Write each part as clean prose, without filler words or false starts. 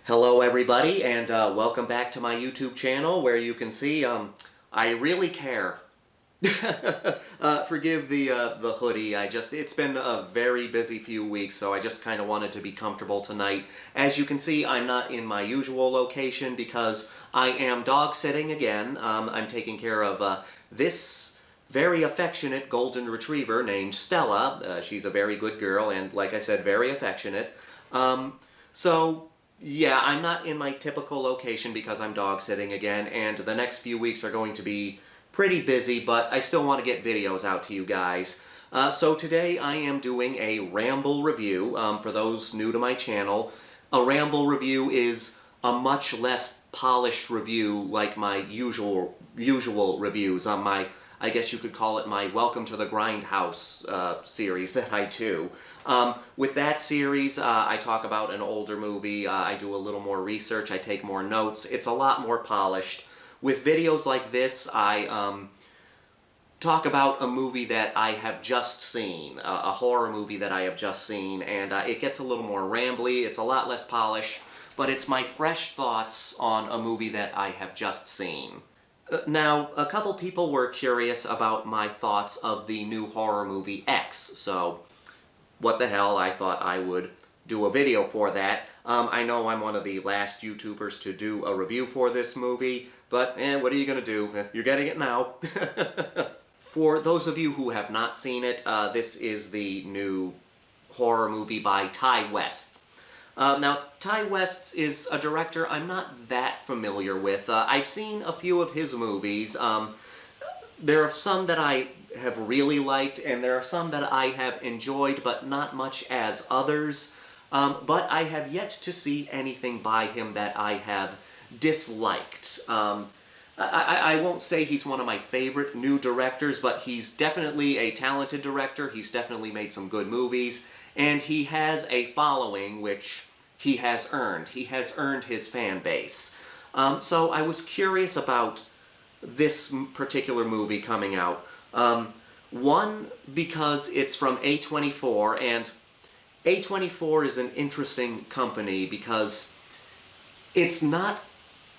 Hello everybody, and welcome back to my YouTube channel where you can see I really care. Forgive the hoodie. It's been a very busy few weeks, so I just kind of wanted to be comfortable tonight. As you can see, I'm not in my usual location because I am dog sitting again. I'm taking care of this very affectionate golden retriever named Stella. She's a very good girl and, like I said, very affectionate. Yeah, I'm not in my typical location because I'm dog sitting again, and the next few weeks are going to be pretty busy, but I still want to get videos out to you guys. So today I am doing a Ramble review. For those new to my channel, a Ramble review is a much less polished review like my usual reviews. I guess you could call it my Welcome to the Grindhouse series that I do. With that series, I talk about an older movie, I do a little more research, I take more notes, it's a lot more polished. With videos like this, I talk about a movie that I have just seen, a horror movie that I have just seen, and it gets a little more rambly, it's a lot less polished, but it's my fresh thoughts on a movie that I have just seen. Now, a couple people were curious about my thoughts of the new horror movie X, so what the hell, I thought I would do a video for that. I know I'm one of the last YouTubers to do a review for this movie, but what are you gonna do? You're getting it now. For those of you who have not seen it, this is the new horror movie by Ty West. Now, Ty West is a director I'm not that familiar with. I've seen a few of his movies. There are some that I have really liked, and there are some that I have enjoyed, but not much as others. But I have yet to see anything by him that I have disliked. I won't say he's one of my favorite new directors, but he's definitely a talented director. He's definitely made some good movies, and he has a following which he has earned. He has earned his fan base. So I was curious about this particular movie coming out. One, because it's from A24, and A24 is an interesting company because it's not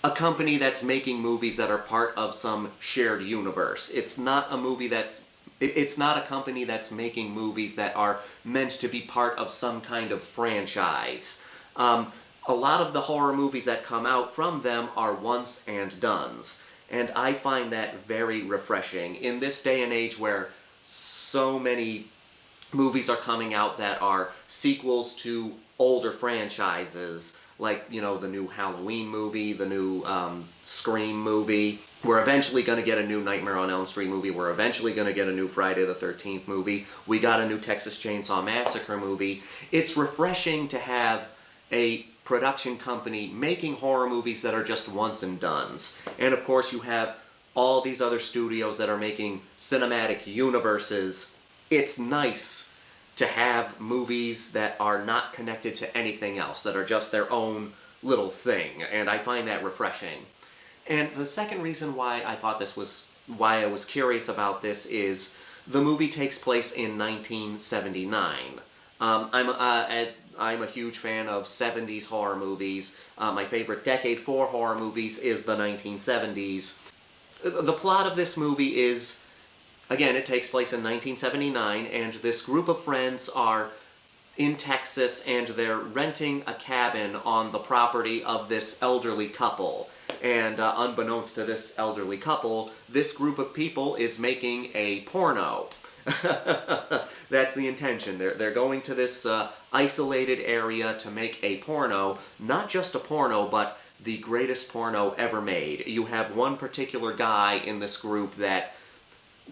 a company that's making movies that are part of some shared universe. It's not a company that's making movies that are meant to be part of some kind of franchise. A lot of the horror movies that come out from them are once and dones. And I find that very refreshing. In this day and age where so many movies are coming out that are sequels to older franchises, like, you know, the new Halloween movie, the new Scream movie. We're eventually going to get a new Nightmare on Elm Street movie. We're eventually going to get a new Friday the 13th movie. We got a new Texas Chainsaw Massacre movie. It's refreshing to have a production company making horror movies that are just once and dones. And of course you have all these other studios that are making cinematic universes. It's nice to have movies that are not connected to anything else, that are just their own little thing, and I find that refreshing. And the second reason why I was curious about this is the movie takes place in 1979. I'm a huge fan of 70s horror movies. My favorite decade for horror movies is the 1970s. The plot of this movie is, again, it takes place in 1979, and this group of friends are in Texas, and they're renting a cabin on the property of this elderly couple. And unbeknownst to this elderly couple, this group of people is making a porno. That's the intention. They're going to this isolated area to make a porno, not just a porno, but the greatest porno ever made. You have one particular guy in this group that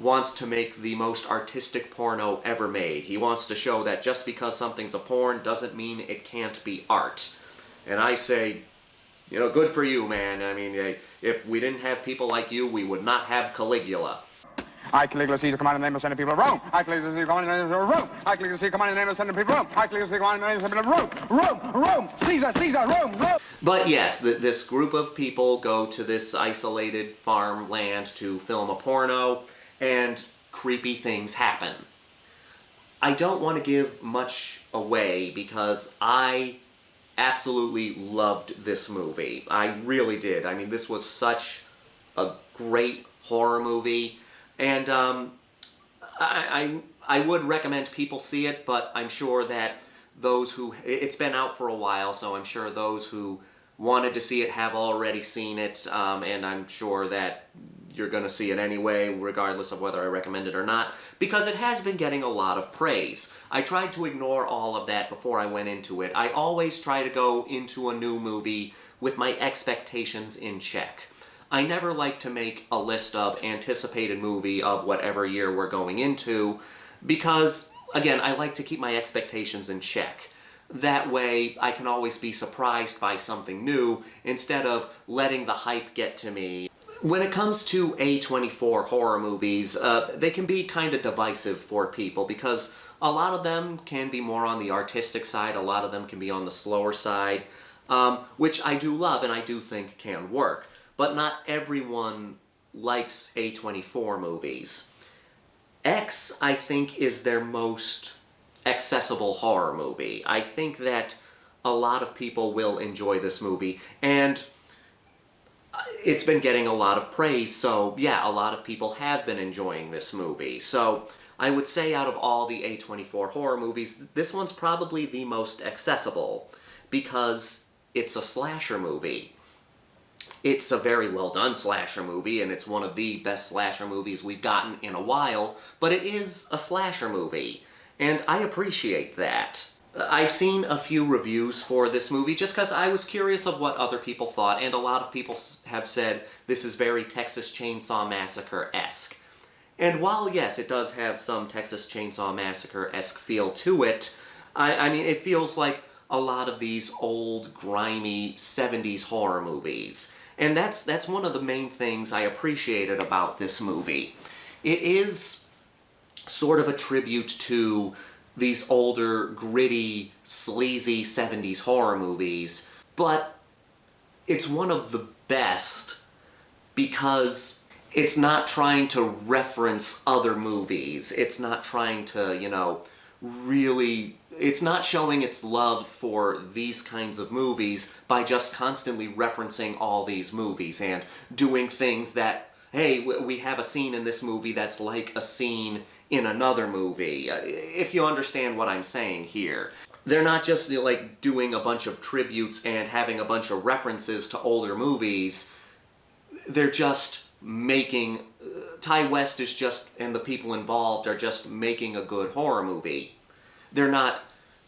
wants to make the most artistic porno ever made. He wants to show that just because something's a porn doesn't mean it can't be art. And I say, you know, good for you, man. I mean, if we didn't have people like you, we would not have Caligula. I, Caligula, Caesar, command in the name of sending people to Rome. I, Caligula, Caesar, command in the name of Rome. I, Caligula, Caesar, command in the name of sending people to Rome. I, Caligula, Caesar, command in the name of sending people to Rome. Rome, Caesar, Caesar, Rome. But yes, this group of people go to this isolated farmland to film a porno, and creepy things happen. I don't want to give much away because I absolutely loved this movie. I really did. I mean, this was such a great horror movie, and I would recommend people see it, but I'm sure that those who... It's been out for a while, so I'm sure those who wanted to see it have already seen it, and I'm sure that you're going to see it anyway, regardless of whether I recommend it or not, because it has been getting a lot of praise. I tried to ignore all of that before I went into it. I always try to go into a new movie with my expectations in check. I never like to make a list of anticipated movie of whatever year we're going into, because, again, I like to keep my expectations in check. That way, I can always be surprised by something new, instead of letting the hype get to me. When it comes to A24 horror movies, they can be kind of divisive for people, because a lot of them can be more on the artistic side, a lot of them can be on the slower side, which I do love and I do think can work. But not everyone likes A24 movies. X, I think, is their most accessible horror movie. I think that a lot of people will enjoy this movie, and it's been getting a lot of praise, so yeah, a lot of people have been enjoying this movie. So I would say out of all the A24 horror movies, this one's probably the most accessible, because it's a slasher movie. It's a very well done slasher movie, and it's one of the best slasher movies we've gotten in a while, but it is a slasher movie, and I appreciate that. I've seen a few reviews for this movie just because I was curious of what other people thought, and a lot of people have said this is very Texas Chainsaw Massacre-esque. And while, yes, it does have some Texas Chainsaw Massacre-esque feel to it, I mean, it feels like a lot of these old, grimy 70s horror movies. And that's one of the main things I appreciated about this movie. It is sort of a tribute to these older, gritty, sleazy 70s horror movies, but it's one of the best because it's not trying to reference other movies. It's not trying to, you know, really... It's not showing its love for these kinds of movies by just constantly referencing all these movies and doing things that, hey, we have a scene in this movie that's like a scene in another movie, if you understand what I'm saying here. They're not just, you know, like doing a bunch of tributes and having a bunch of references to older movies. They're just making... Ty West is just, and the people involved are just making a good horror movie. They're not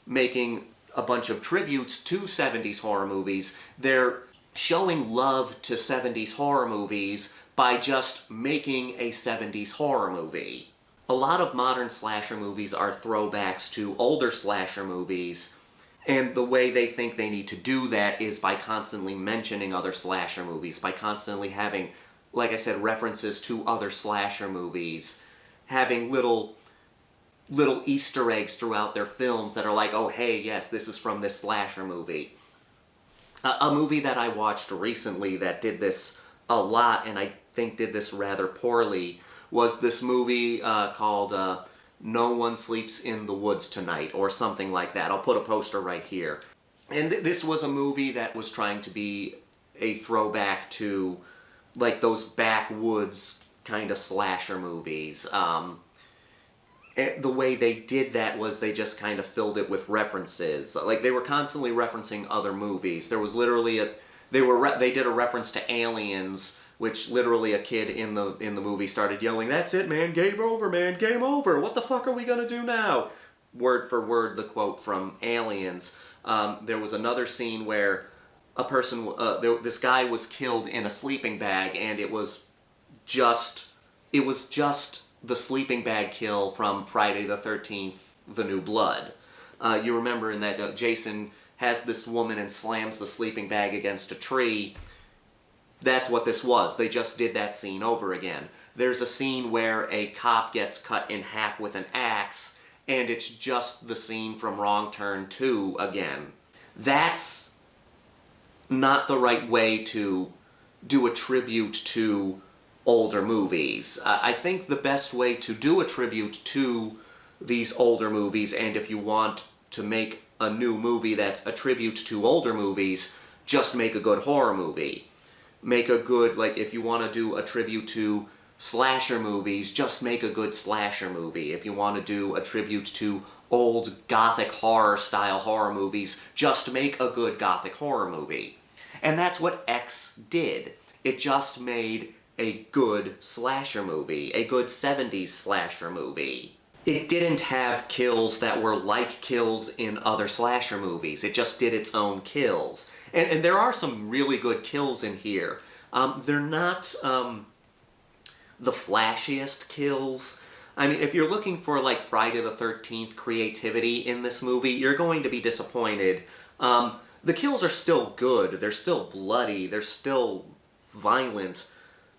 making a bunch of tributes to 70s horror movies. They're showing love to 70s horror movies by just making a 70s horror movie. A lot of modern slasher movies are throwbacks to older slasher movies, and the way they think they need to do that is by constantly mentioning other slasher movies, by constantly having, like I said, references to other slasher movies, having little Easter eggs throughout their films that are like, oh hey, yes, this is from this slasher movie. A movie that I watched recently that did this a lot, and I think did this rather poorly, was this movie called No One Sleeps in the Woods Tonight, or something like that. I'll put a poster right here. And this was a movie that was trying to be a throwback to, like, those backwoods kind of slasher movies. The way they did that was they just kind of filled it with references. Like, they were constantly referencing other movies. There was literally they did a reference to Aliens, which literally a kid in the movie started yelling, "That's it, man, game over, man, game over, what the fuck are we gonna do now?" Word for word, the quote from Aliens. There was another scene where a person, this guy was killed in a sleeping bag, and it was just the sleeping bag kill from Friday the 13th, The New Blood. You remember in that Jason has this woman and slams the sleeping bag against a tree. That's what this was. They just did that scene over again. There's a scene where a cop gets cut in half with an axe, and it's just the scene from Wrong Turn 2 again. That's not the right way to do a tribute to older movies. I think the best way to do a tribute to these older movies, and if you want to make a new movie that's a tribute to older movies, just make a good horror movie. Make a good, like, if you want to do a tribute to slasher movies, just make a good slasher movie. If you want to do a tribute to old gothic horror style horror movies, just make a good gothic horror movie. And that's what X did. It just made a good slasher movie, a good 70s slasher movie. It didn't have kills that were like kills in other slasher movies. It just did its own kills. And there are some really good kills in here. They're not the flashiest kills. I mean, if you're looking for, like, Friday the 13th creativity in this movie, you're going to be disappointed. The kills are still good. They're still bloody. They're still violent.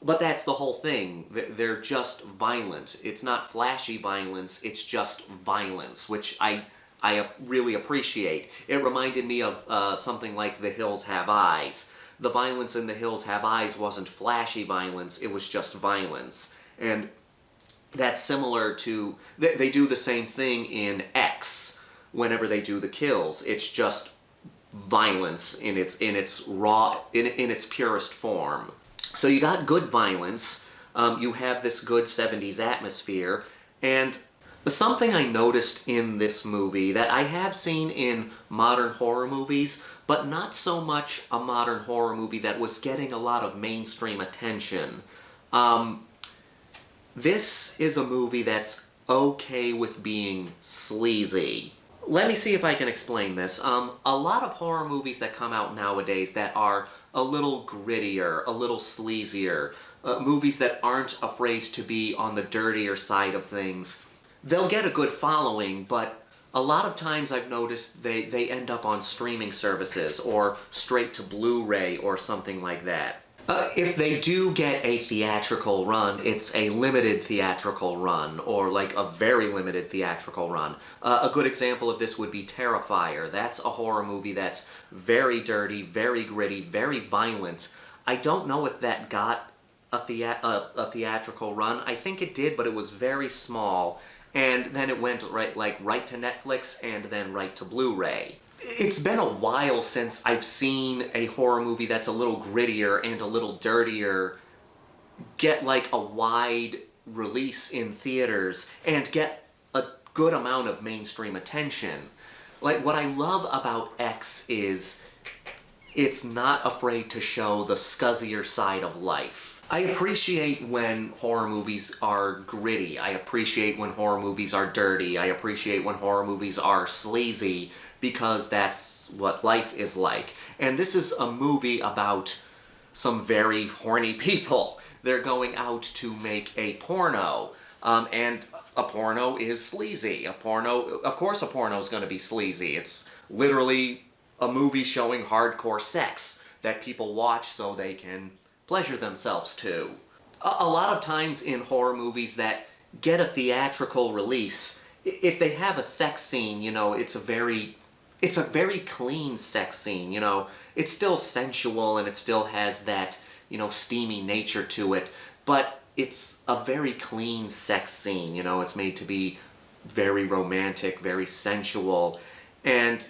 But that's the whole thing. They're just violent. It's not flashy violence, it's just violence, which I really appreciate. It reminded me of something like The Hills Have Eyes. The violence in The Hills Have Eyes wasn't flashy violence, it was just violence. And that's similar to... They do the same thing in X whenever they do the kills. It's just violence in its raw, in its purest form. So you got good violence, you have this good 70s atmosphere, and something I noticed in this movie that I have seen in modern horror movies, but not so much a modern horror movie that was getting a lot of mainstream attention. This is a movie that's okay with being sleazy. Let me see if I can explain this. A lot of horror movies that come out nowadays that are a little grittier, a little sleazier, movies that aren't afraid to be on the dirtier side of things, they'll get a good following, but a lot of times I've noticed they end up on streaming services or straight to Blu-ray or something like that. If they do get a theatrical run, it's a limited theatrical run, or like a very limited theatrical run. A good example of this would be Terrifier. That's a horror movie that's very dirty, very gritty, very violent. I don't know if that got a theatrical run. I think it did, but it was very small. And then it went right to Netflix and then right to Blu-ray. It's been a while since I've seen a horror movie that's a little grittier and a little dirtier get like a wide release in theaters and get a good amount of mainstream attention. Like, what I love about X is it's not afraid to show the scuzzier side of life. I appreciate when horror movies are gritty. I appreciate when horror movies are dirty. I appreciate when horror movies are sleazy, because that's what life is like. And this is a movie about some very horny people. They're going out to make a porno, and a porno is sleazy. Of course a porno is going to be sleazy. It's literally a movie showing hardcore sex that people watch so they can pleasure themselves to. A lot of times in horror movies that get a theatrical release, if they have a sex scene, you know, it's a very clean sex scene, you know. It's still sensual and it still has that, you know, steamy nature to it, but it's a very clean sex scene, you know. It's made to be very romantic, very sensual, and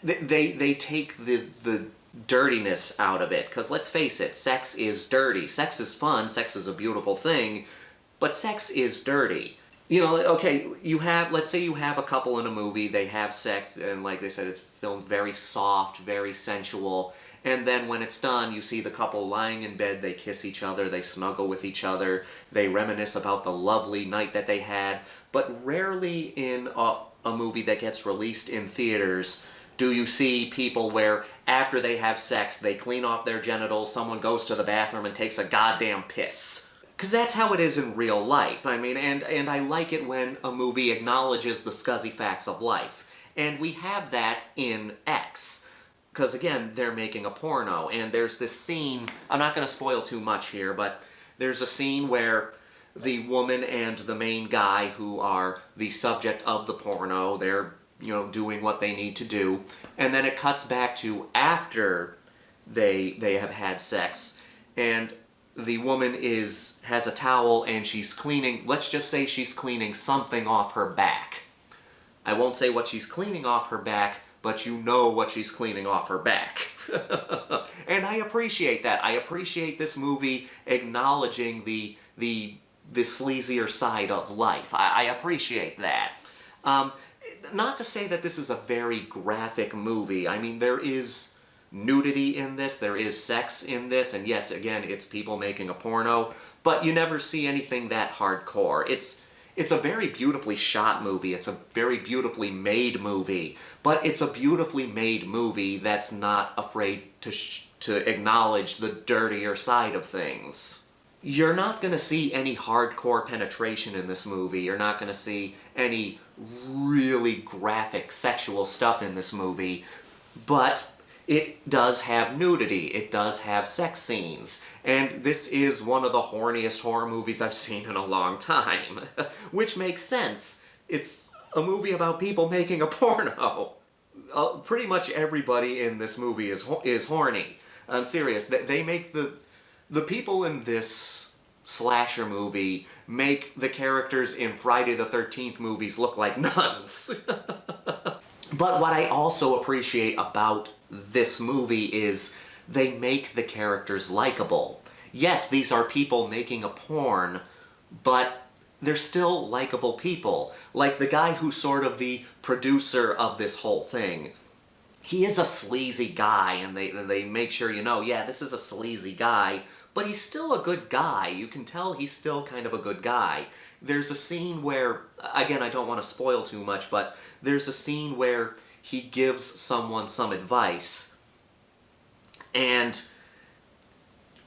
they take the dirtiness out of it, because let's face it, sex is dirty. Sex is fun, sex is a beautiful thing, but sex is dirty. You know, okay, let's say you have a couple in a movie, they have sex, and like they said, it's filmed very soft, very sensual, and then when it's done, you see the couple lying in bed, they kiss each other, they snuggle with each other, they reminisce about the lovely night that they had, but rarely in a movie that gets released in theaters do you see people where after they have sex, they clean off their genitals, someone goes to the bathroom and takes a goddamn piss. Because that's how it is in real life. I mean, and I like it when a movie acknowledges the scuzzy facts of life. And we have that in X. Because again, they're making a porno, and there's this scene, I'm not going to spoil too much here, but there's a scene where the woman and the main guy, who are the subject of the porno, they're, you know, doing what they need to do, and then it cuts back to after they have had sex, and the woman has a towel and she's cleaning, let's just say she's cleaning something off her back. I won't say what she's cleaning off her back, but you know what she's cleaning off her back. And I appreciate that. I appreciate this movie acknowledging the sleazier side of life. I appreciate that. Not to say that this is a very graphic movie. I mean, there is nudity in this, there is sex in this, and yes, again, it's people making a porno, but you never see anything that hardcore. It's a very beautifully shot movie, it's a very beautifully made movie, but it's a beautifully made movie that's not afraid to acknowledge the dirtier side of things. You're not going to see any hardcore penetration in this movie. You're not going to see any really graphic sexual stuff in this movie, but it does have nudity, it does have sex scenes, and this is one of the horniest horror movies I've seen in a long time. Which makes sense. It's a movie about people making a porno. Pretty much everybody in this movie is horny. I'm serious. They make the people in this slasher movie make the characters in Friday the 13th movies look like nuns. But what I also appreciate about this movie is they make the characters likable. Yes, these are people making a porn, but they're still likable people. Like the guy who's sort of the producer of this whole thing. He is a sleazy guy, and they make sure you know, yeah, this is a sleazy guy, but he's still a good guy. You can tell he's still kind of a good guy. There's a scene where, again, I don't want to spoil too much, but there's a scene where he gives someone some advice, and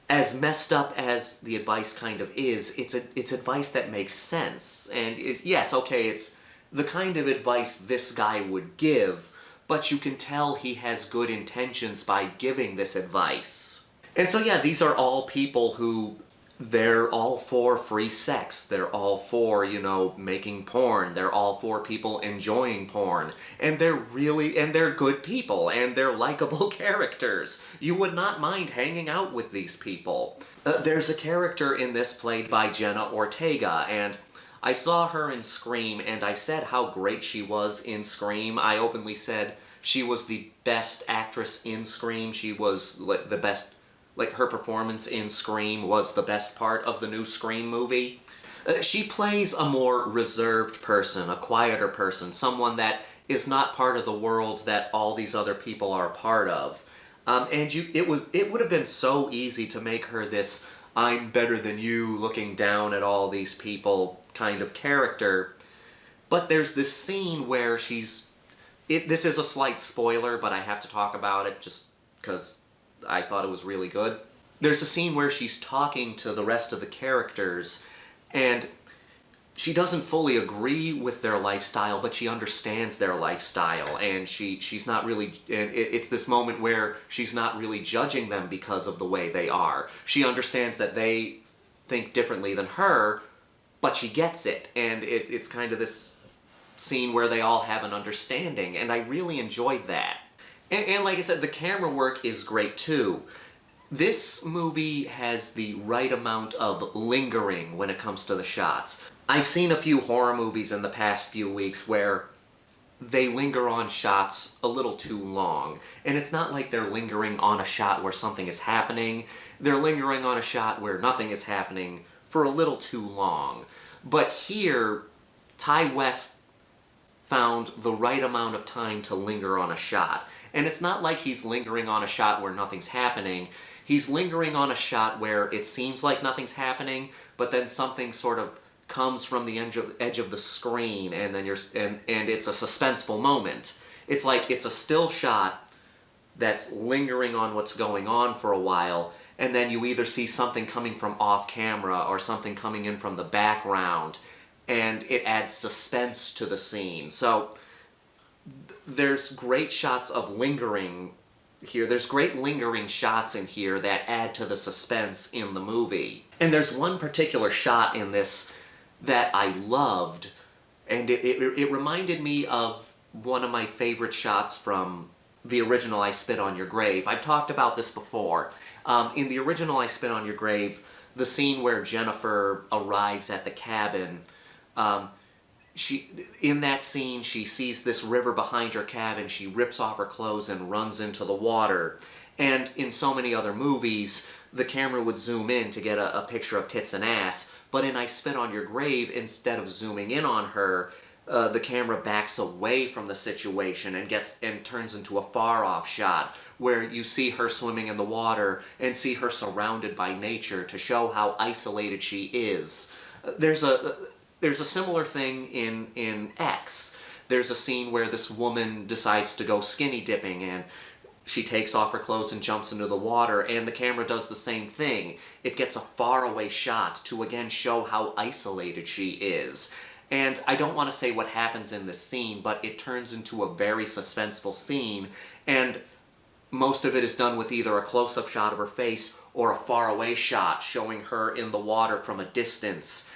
as messed up as the advice kind of is, it's advice that makes sense. And yes, okay, it's the kind of advice this guy would give, but you can tell he has good intentions by giving this advice. And so yeah, these are all people who, they're all for free sex. They're all for, you know, making porn. They're all for people enjoying porn. And they're good people, and they're likable characters. You would not mind hanging out with these people. There's a character in this played by Jenna Ortega, and I saw her in Scream, and I said how great she was in Scream. I openly said she was the best actress in Scream. She was the best. Like, her performance in Scream was the best part of the new Scream movie. She plays a more reserved person, a quieter person, someone that is not part of the world that all these other people are a part of. And it would have been so easy to make her this I'm better than you, looking down at all these people kind of character. But there's this scene where this is a slight spoiler, but I have to talk about it just because I thought it was really good. There's a scene where she's talking to the rest of the characters, and she doesn't fully agree with their lifestyle, but she understands their lifestyle, and she's not really, and it's this moment where she's not really judging them because of the way they are. She understands that they think differently than her, but she gets it, and it's kind of this scene where they all have an understanding, and I really enjoyed that. And like I said, the camera work is great too. This movie has the right amount of lingering when it comes to the shots. I've seen a few horror movies in the past few weeks where they linger on shots a little too long. And it's not like they're lingering on a shot where something is happening. They're lingering on a shot where nothing is happening for a little too long. But here, Ty West found the right amount of time to linger on a shot. And it's not like he's lingering on a shot where nothing's happening. He's lingering on a shot where it seems like nothing's happening, but then something sort of comes from the edge of the screen, and then and it's a suspenseful moment. It's like it's a still shot that's lingering on what's going on for a while, and then you either see something coming from off camera or something coming in from the background, and it adds suspense to the scene. So there's great shots of lingering here. There's great lingering shots in here that add to the suspense in the movie. And there's one particular shot in this that I loved, and it reminded me of one of my favorite shots from the original I Spit on Your Grave. I've talked about this before. In the original I Spit on Your Grave, the scene where Jennifer arrives at the cabin, in that scene, she sees this river behind her cabin, she rips off her clothes and runs into the water. And in so many other movies, the camera would zoom in to get a picture of tits and ass, but in I Spit on Your Grave, instead of zooming in on her, the camera backs away from the situation and turns into a far-off shot where you see her swimming in the water and see her surrounded by nature to show how isolated she is. There's a similar thing in X. There's a scene where this woman decides to go skinny dipping and she takes off her clothes and jumps into the water, and the camera does the same thing. It gets a faraway shot to again show how isolated she is. And I don't want to say what happens in this scene, but it turns into a very suspenseful scene, and most of it is done with either a close-up shot of her face or a faraway shot showing her in the water from a distance.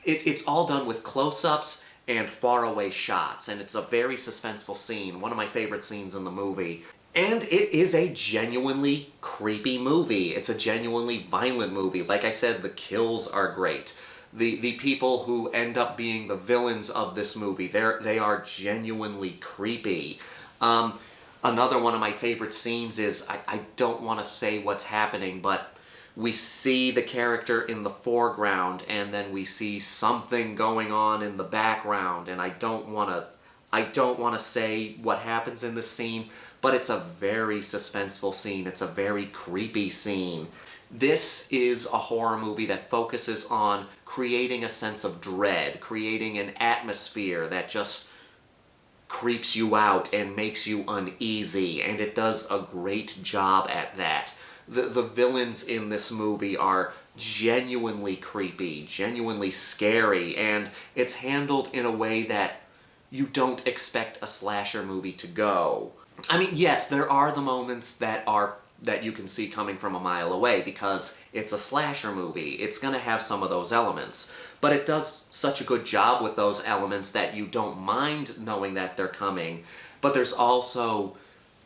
It's all done with close-ups and faraway shots, and it's a very suspenseful scene, one of my favorite scenes in the movie. And it is a genuinely creepy movie. It's a genuinely violent movie. Like I said, the kills are great. The people who end up being the villains of this movie, they are genuinely creepy. Another one of my favorite scenes is, I don't want to say what's happening, but we see the character in the foreground, and then we see something going on in the background, and I don't want to say what happens in this scene, but it's a very suspenseful scene. It's a very creepy scene. This is a horror movie that focuses on creating a sense of dread, creating an atmosphere that just creeps you out and makes you uneasy, and it does a great job at that. The villains in this movie are genuinely creepy, genuinely scary, and it's handled in a way that you don't expect a slasher movie to go. I mean, yes, there are the moments that you can see coming from a mile away because it's a slasher movie. It's going to have some of those elements. But it does such a good job with those elements that you don't mind knowing that they're coming. But there's also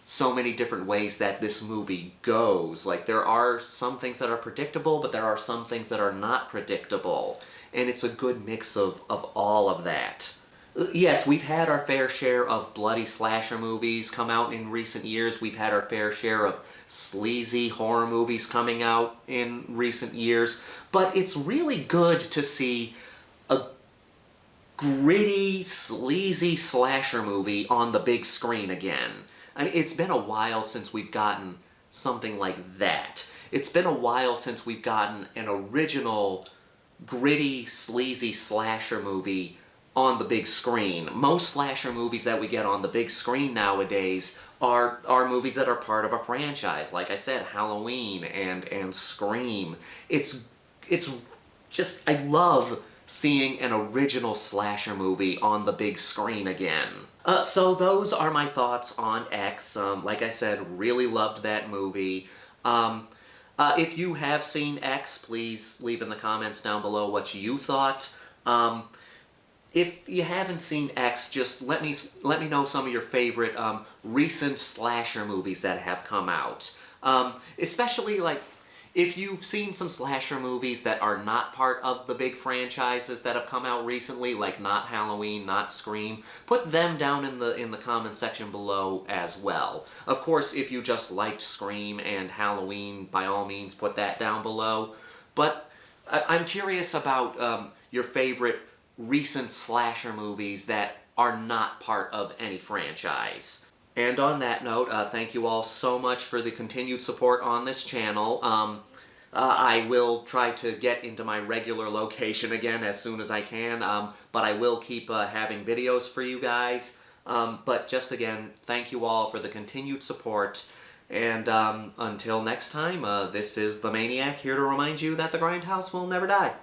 so many different ways that this movie goes. Like, there are some things that are predictable, but there are some things that are not predictable. And it's a good mix of all of that. Yes, we've had our fair share of bloody slasher movies come out in recent years. We've had our fair share of sleazy horror movies coming out in recent years. But it's really good to see a gritty, sleazy slasher movie on the big screen again. I mean, it's been a while since we've gotten something like that. It's been a while since we've gotten an original, gritty, sleazy slasher movie on the big screen. Most slasher movies that we get on the big screen nowadays are movies that are part of a franchise. Like I said, Halloween and Scream. It's just, I love seeing an original slasher movie on the big screen again. So those are my thoughts on X. Like I said, really loved that movie. If you have seen X, please leave in the comments down below what you thought. If you haven't seen X, just let me know some of your favorite recent slasher movies that have come out. Especially, like, if you've seen some slasher movies that are not part of the big franchises that have come out recently, like not Halloween, not Scream, put them down in the comment section below as well. Of course, if you just liked Scream and Halloween, by all means put that down below. But I'm curious about your favorite recent slasher movies that are not part of any franchise. And on that note, thank you all so much for the continued support on this channel. I will try to get into my regular location again as soon as I can, but I will keep having videos for you guys. But just again, thank you all for the continued support, and until next time, this is the Maniac here to remind you that the Grindhouse will never die.